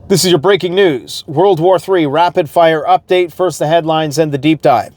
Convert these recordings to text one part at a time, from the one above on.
This is your breaking news, World War III rapid fire update. First, the headlines and the deep dive.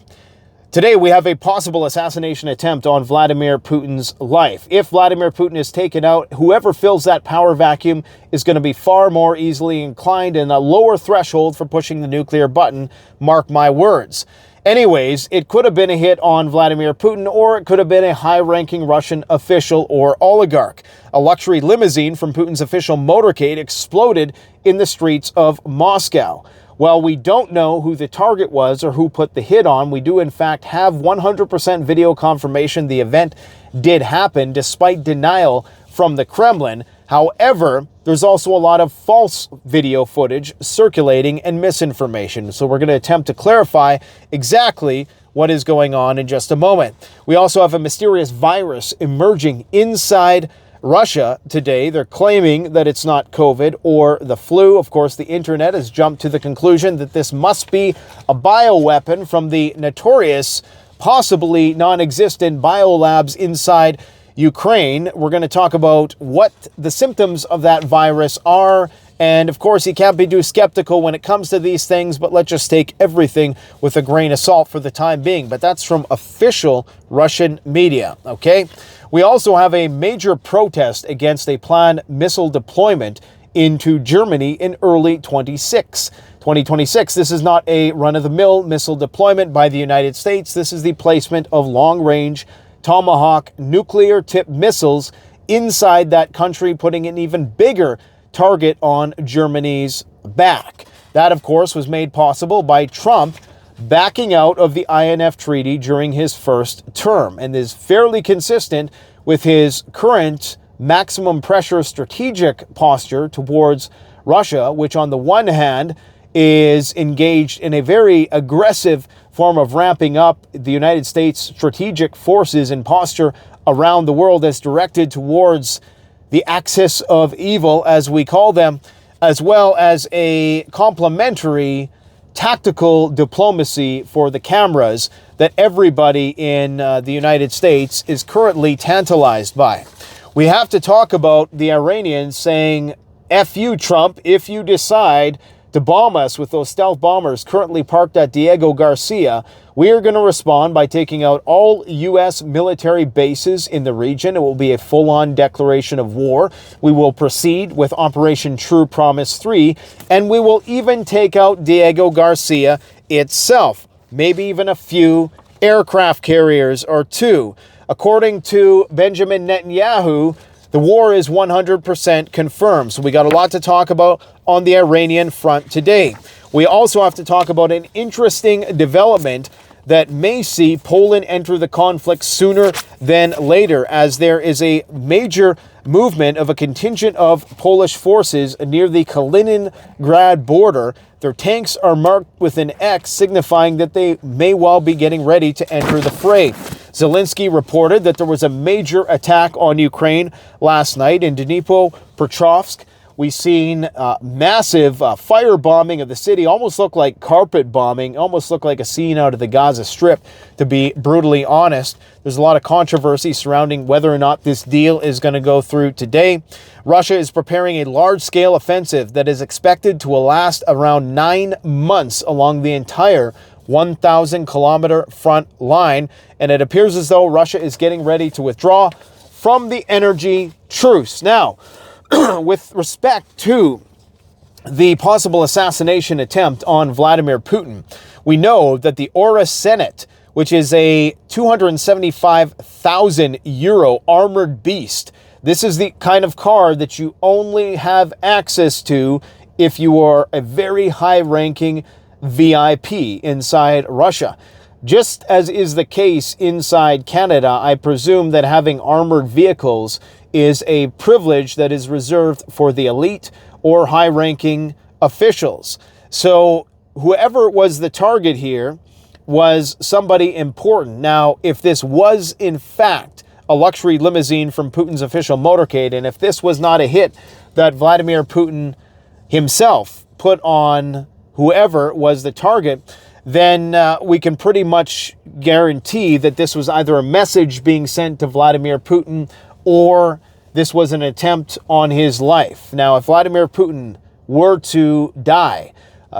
Today, we have a possible assassination attempt on Vladimir Putin's life. If Vladimir Putin is taken out, whoever fills that power vacuum is going to be far more easily inclined and a lower threshold for pushing the nuclear button. Mark my words. Anyways, it could have been a hit on Vladimir Putin, or it could have been a high-ranking Russian official or oligarch. A luxury limousine from Putin's official motorcade exploded in the streets of Moscow. While we don't know who the target was or who put the hit on, we do in fact have 100% video confirmation the event did happen, despite denial from the Kremlin. However, there's also a lot of false video footage circulating and misinformation. So we're going to attempt to clarify exactly what is going on in just a moment. We also have a mysterious virus emerging inside Russia today. They're claiming that it's not COVID or the flu. Of course, the internet has jumped to the conclusion that this must be a bioweapon from the notorious, possibly non-existent biolabs inside Ukraine. We're going to talk about what the symptoms of that virus are. And of course, you can't be too skeptical when it comes to these things, but let's just take everything with a grain of salt for the time being. But that's from official Russian media, okay? We also have a major protest against a planned missile deployment into Germany in early 2026. This is not a run-of-the-mill missile deployment by the United States. This is the placement of long-range Tomahawk nuclear-tipped missiles inside that country, putting an even bigger target on Germany's back. That, of course, was made possible by Trump backing out of the INF Treaty during his first term, and is fairly consistent with his current maximum pressure strategic posture towards Russia, which on the one hand is engaged in a very aggressive form of ramping up the United States strategic forces and posture around the world as directed towards the axis of evil, as we call them, as well as a complementary tactical diplomacy for the cameras that everybody in the United States is currently tantalized by. We have to talk about the Iranians saying, F you, Trump, if you decide to bomb us with those stealth bombers currently parked at Diego Garcia. We are going to respond by taking out all U.S. military bases in the region. It will be a full-on declaration of war. We will proceed with Operation True Promise 3, and we will even take out Diego Garcia itself, maybe even a few aircraft carriers or two. According to Benjamin Netanyahu, the war is 100% confirmed. So we got a lot to talk about on the Iranian front today. We also have to talk about an interesting development that may see Poland enter the conflict sooner than later, as there is a major movement of a contingent of Polish forces near the Kaliningrad border. Their tanks are marked with an X, signifying that they may well be getting ready to enter the fray. Zelensky reported that there was a major attack on Ukraine last night in Dnipropetrovsk. We've seen massive firebombing of the city, almost looked like carpet bombing, almost looked like a scene out of the Gaza Strip, to be brutally honest. There's a lot of controversy surrounding whether or not this deal is going to go through today. Russia is preparing a large-scale offensive that is expected to last around 9 months along the entire 1,000-kilometer front line, and it appears as though Russia is getting ready to withdraw from the energy truce. Now, with respect to the possible assassination attempt on Vladimir Putin, we know that the Aura Senate, which is a 275,000 euro armored beast, this is the kind of car that you only have access to if you are a very high-ranking VIP inside Russia. Just as is the case inside Canada, I presume that having armored vehicles is a privilege that is reserved for the elite or high-ranking officials. So whoever was the target here was somebody important. Now, if this was in fact a luxury limousine from Putin's official motorcade, and if this was not a hit that Vladimir Putin himself put on whoever was the target, then we can pretty much guarantee that this was either a message being sent to Vladimir Putin or this was an attempt on his life. Now, if Vladimir Putin were to die.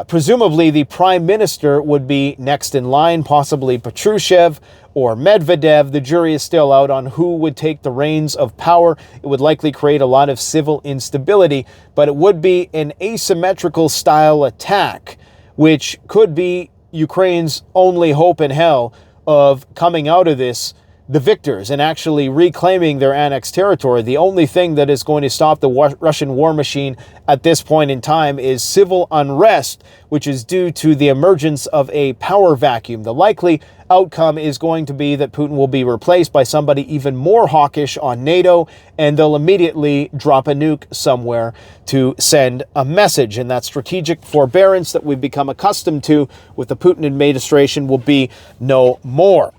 Presumably, the prime minister would be next in line, possibly Patrushev or Medvedev. The jury is still out on who would take the reins of power. It would likely create a lot of civil instability, but it would be an asymmetrical style attack, which could be Ukraine's only hope in hell of coming out of this the victors and actually reclaiming their annexed territory. The only thing that is going to stop the Russian war machine at this point in time is civil unrest, which is due to the emergence of a power vacuum. The likely outcome is going to be that Putin will be replaced by somebody even more hawkish on NATO, and they'll immediately drop a nuke somewhere to send a message. And that strategic forbearance that we've become accustomed to with the Putin administration will be no more.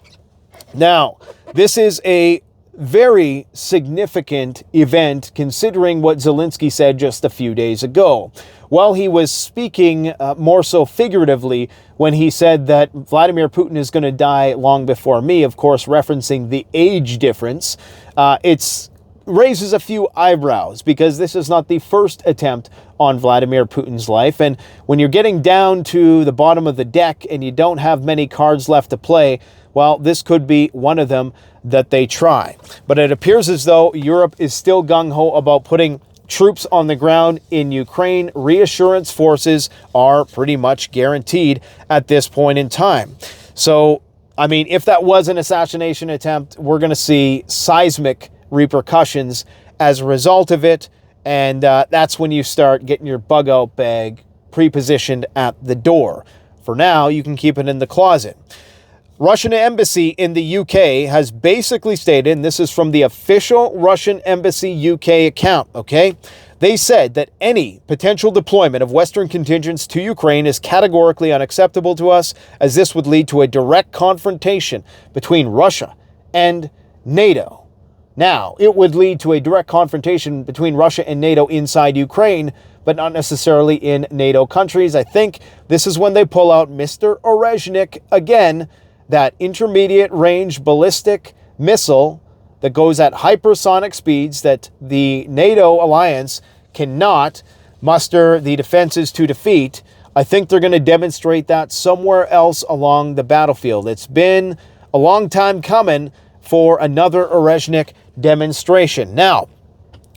Now, this is a very significant event considering what Zelensky said just a few days ago. Well, he was speaking more so figuratively when he said that Vladimir Putin is going to die long before me, of course, referencing the age difference. It raises a few eyebrows because this is not the first attempt on Vladimir Putin's life. And when you're getting down to the bottom of the deck and you don't have many cards left to play, well, this could be one of them that they try. But it appears as though Europe is still gung-ho about putting troops on the ground in Ukraine. Reassurance forces are pretty much guaranteed at this point in time. So, I mean, if that was an assassination attempt, we're going to see seismic repercussions as a result of it. And that's when you start getting your bug-out bag pre-positioned at the door. For now, you can keep it in the closet. Russian embassy in the UK has basically stated, and this is from the official Russian embassy UK account, okay? They said that any potential deployment of Western contingents to Ukraine is categorically unacceptable to us, as this would lead to a direct confrontation between Russia and NATO. Now, it would lead to a direct confrontation between Russia and NATO inside Ukraine, but not necessarily in NATO countries. I think this is when they pull out Mr. Orezhnik again, that intermediate range ballistic missile that goes at hypersonic speeds that the NATO alliance cannot muster the defenses to defeat. I think they're going to demonstrate that somewhere else along the battlefield. It's been a long time coming for another Orezhnik demonstration. Now,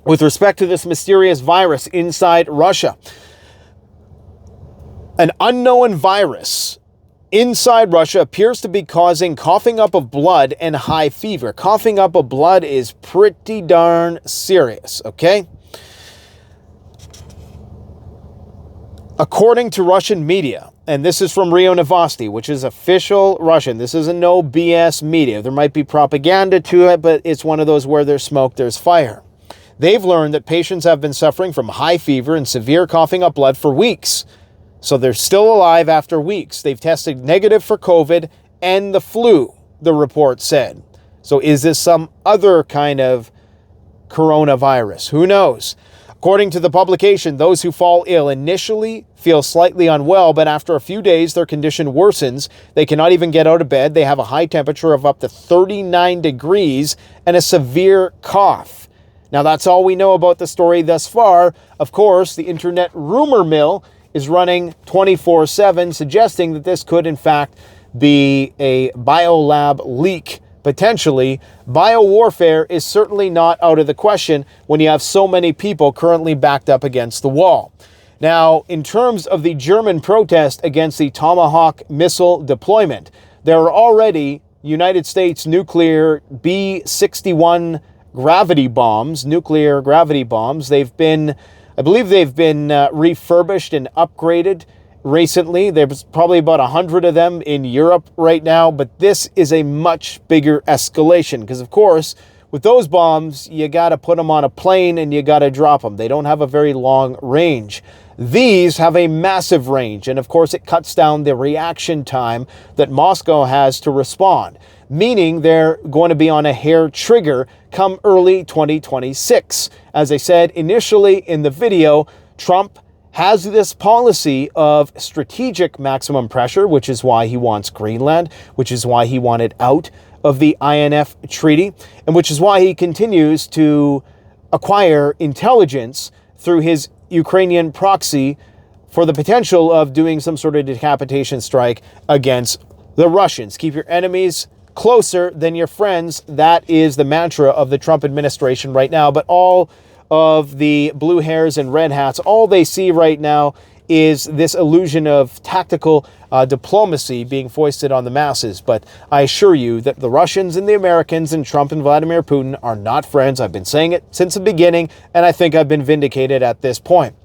with respect to this mysterious virus inside Russia, an unknown virus inside Russia appears to be causing coughing up of blood and high fever. Coughing up of blood is pretty darn serious, okay? According to Russian media, and this is from RIA Novosti, which is official Russian. This is a no BS media. There might be propaganda to it, but it's one of those where there's smoke, there's fire. They've learned that patients have been suffering from high fever and severe coughing up blood for weeks. So they're still alive after weeks. They've tested negative for COVID and the flu, the report said. So is this some other kind of coronavirus? Who knows? According to the publication, those who fall ill initially feel slightly unwell, but after a few days, their condition worsens. They cannot even get out of bed. They have a high temperature of up to 39 degrees and a severe cough. Now, that's all we know about the story thus far. Of course, the internet rumor mill is running 24/7, suggesting that this could, in fact, be a biolab leak, potentially. Biowarfare is certainly not out of the question when you have so many people currently backed up against the wall. Now, in terms of the German protest against the Tomahawk missile deployment, there are already United States nuclear B-61 gravity bombs, nuclear gravity bombs. I believe they've been refurbished and upgraded recently. There's probably about 100 of them in Europe right now, but this is a much bigger escalation because, of course, with those bombs, you got to put them on a plane and you got to drop them. They don't have a very long range. These have a massive range, and of course, it cuts down the reaction time that Moscow has to respond, meaning they're going to be on a hair trigger come early 2026. As I said initially in the video, Trump has this policy of strategic maximum pressure, which is why he wants Greenland, which is why he wanted out of the INF Treaty, and which is why he continues to acquire intelligence through his Ukrainian proxy for the potential of doing some sort of decapitation strike against the Russians. Keep your enemies closer than your friends. That is the mantra of the Trump administration right now. But all of the blue hairs and red hats, all they see right now is this illusion of tactical diplomacy being foisted on the masses. But I assure you that the Russians and the Americans and Trump and Vladimir Putin are not friends. I've been saying it since the beginning, and I think I've been vindicated at this point.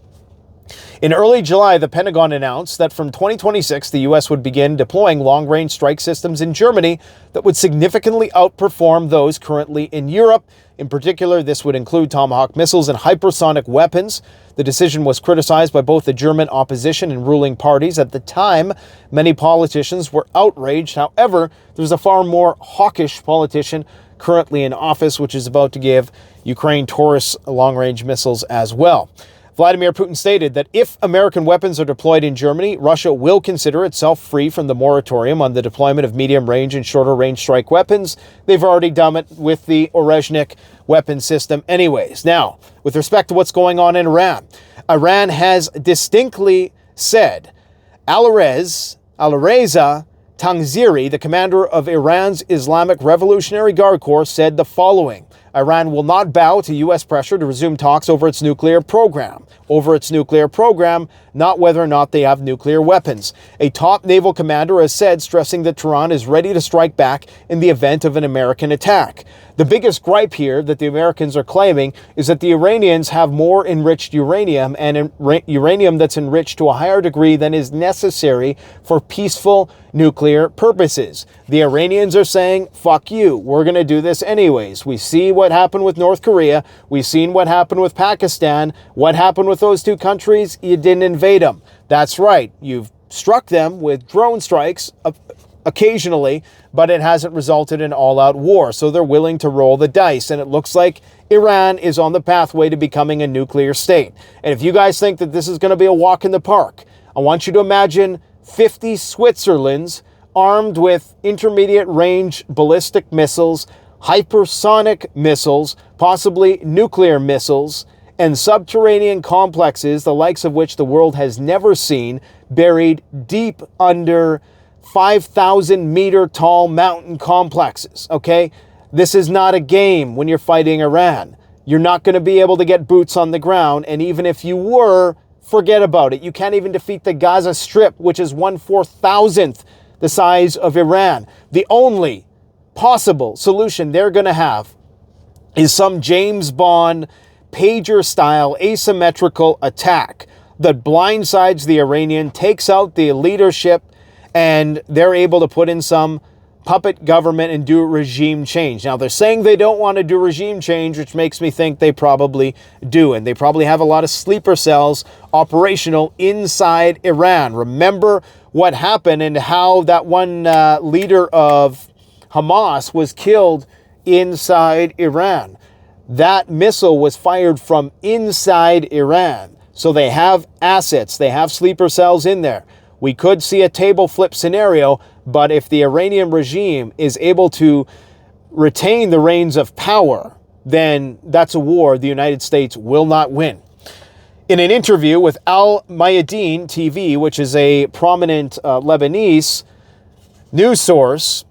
In early July, the Pentagon announced that from 2026, the U.S. would begin deploying long-range strike systems in Germany that would significantly outperform those currently in Europe. In particular, this would include Tomahawk missiles and hypersonic weapons. The decision was criticized by both the German opposition and ruling parties. At the time, many politicians were outraged. However, there's a far more hawkish politician currently in office, which is about to give Ukraine Taurus long-range missiles as well. Vladimir Putin stated that if American weapons are deployed in Germany, Russia will consider itself free from the moratorium on the deployment of medium-range and shorter-range strike weapons. They've already done it with the Orezhnik weapon system anyways. Now, with respect to what's going on in Iran, Iran has distinctly said Alireza Tangziri, the commander of Iran's Islamic Revolutionary Guard Corps, said the following: Iran will not bow to U.S. pressure to resume talks over its nuclear program. Not whether or not they have nuclear weapons. A top naval commander has said, stressing that Tehran is ready to strike back in the event of an American attack. The biggest gripe here that the Americans are claiming is that the Iranians have more enriched uranium, and uranium that's enriched to a higher degree than is necessary for peaceful nuclear purposes. The Iranians are saying, fuck you, we're going to do this anyways. We see what happened with North Korea. We've seen what happened with Pakistan. What happened with those two countries? You didn't invade them. That's right. You've struck them with drone strikes occasionally, but it hasn't resulted in all-out war. So they're willing to roll the dice. And it looks like Iran is on the pathway to becoming a nuclear state. And if you guys think that this is going to be a walk in the park, I want you to imagine 50 Switzerlands armed with intermediate range ballistic missiles, hypersonic missiles, possibly nuclear missiles, and subterranean complexes, the likes of which the world has never seen, buried deep under 5,000 meter tall mountain complexes, okay? This is not a game when you're fighting Iran. You're not going to be able to get boots on the ground, and even if you were, forget about it. You can't even defeat the Gaza Strip, which is 1/4,000th the size of Iran. The only possible solution they're going to have is some James Bond pager-style asymmetrical attack that blindsides the Iranian, takes out the leadership, and they're able to put in some puppet government and do regime change. Now, they're saying they don't want to do regime change, which makes me think they probably do. And they probably have a lot of sleeper cells operational inside Iran. Remember what happened and how that one leader of Hamas was killed inside Iran. That missile was fired from inside Iran. So they have assets. They have sleeper cells in there. We could see a table flip scenario, but if the Iranian regime is able to retain the reins of power, then that's a war the United States will not win. In an interview with Al Mayadeen TV, which is a prominent Lebanese news source,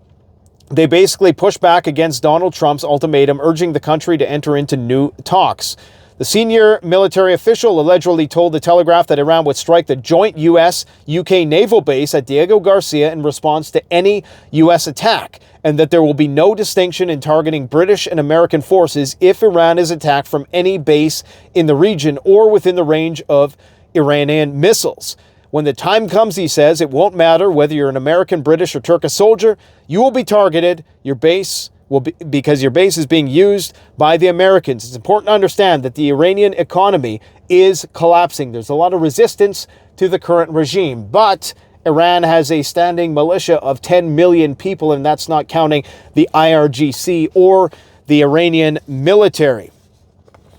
they basically pushed back against Donald Trump's ultimatum, urging the country to enter into new talks. The senior military official allegedly told The Telegraph that Iran would strike the joint U.S.-UK naval base at Diego Garcia in response to any U.S. attack, and that there will be no distinction in targeting British and American forces if Iran is attacked from any base in the region or within the range of Iranian missiles. When the time comes, he says, it won't matter whether you're an American, British, or Turkish soldier, you will be targeted. Your base will be, because your base is being used by the Americans. It's important to understand that the Iranian economy is collapsing. There's a lot of resistance to the current regime, but Iran has a standing militia of 10 million people, and that's not counting the IRGC or the Iranian military.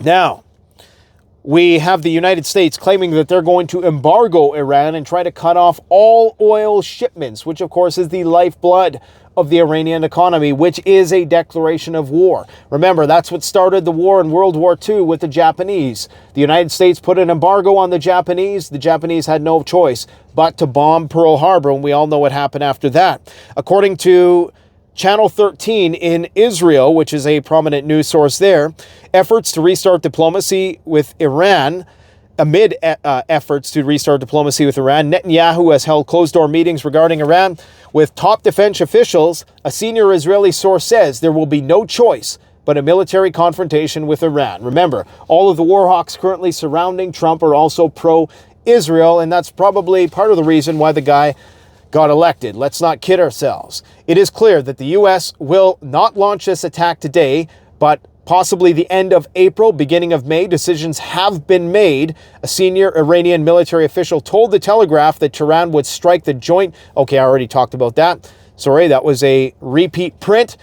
Now, we have the United States claiming that they're going to embargo Iran and try to cut off all oil shipments, which of course is the lifeblood of the Iranian economy, which is a declaration of war. Remember, that's what started the war in World War II with the Japanese. The United States put an embargo on the Japanese. The Japanese had no choice but to bomb Pearl Harbor, and we all know what happened after that. According to Channel 13 in Israel, which is a prominent news source there, efforts to restart diplomacy with Iran. Amid efforts to restart diplomacy with Iran, Netanyahu has held closed-door meetings regarding Iran with top defense officials. A senior Israeli source says there will be no choice but a military confrontation with Iran. Remember, all of the war hawks currently surrounding Trump are also pro-Israel, and that's probably part of the reason why the guy got elected. Let's not kid ourselves. It is clear that the U.S. will not launch this attack today, but possibly the end of April, beginning of May. Decisions have been made. A senior Iranian military official told The Telegraph that Tehran would strike the joint... Okay, I already talked about that. Sorry, that was a repeat print.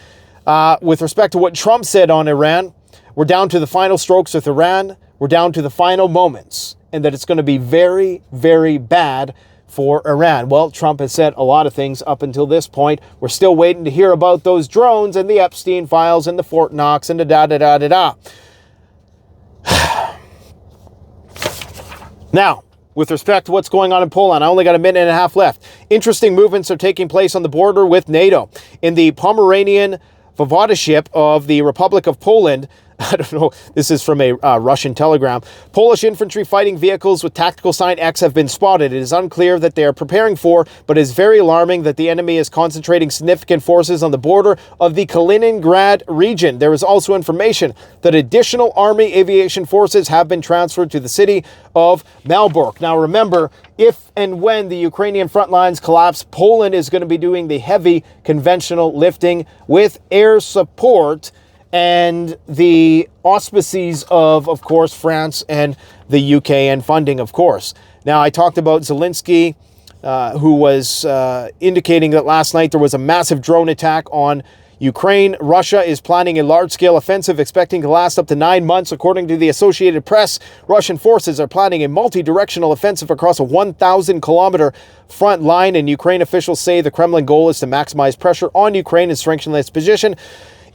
With respect to what Trump said on Iran, we're down to the final strokes with Iran. We're down to the final moments, and that it's going to be very, very bad for Iran. Well, Trump has said a lot of things up until this point. We're still waiting to hear about those drones and the Epstein files and the Fort Knox and the da-da-da-da-da. Now, with respect to what's going on in Poland, I only got a minute and a half left. Interesting movements are taking place on the border with NATO. In the Pomeranian Voivodeship of the Republic of Poland, I don't know, this is from a Russian telegram. Polish infantry fighting vehicles with tactical sign X have been spotted. It is unclear that they are preparing for, but it is very alarming that the enemy is concentrating significant forces on the border of the Kaliningrad region. There is also information that additional army aviation forces have been transferred to the city of Malbork. Now remember, if and when the Ukrainian front lines collapse, Poland is going to be doing the heavy conventional lifting with air support and the auspices of course, France and the UK, and funding, of course. Now, I talked about Zelensky, who was indicating that last night there was a massive drone attack on Ukraine. Russia is planning a large-scale offensive expecting to last up to 9 months. According to the Associated Press, Russian forces are planning a multi-directional offensive across a 1,000-kilometer front line, and Ukraine officials say the Kremlin goal is to maximize pressure on Ukraine and strengthen its position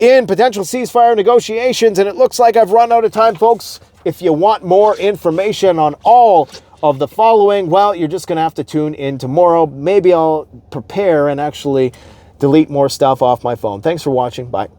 in potential ceasefire negotiations. And it looks like I've run out of time, folks. If you want more information on all of the following, well, you're just going to have to tune in tomorrow. Maybe I'll prepare and actually delete more stuff off my phone. Thanks for watching. Bye.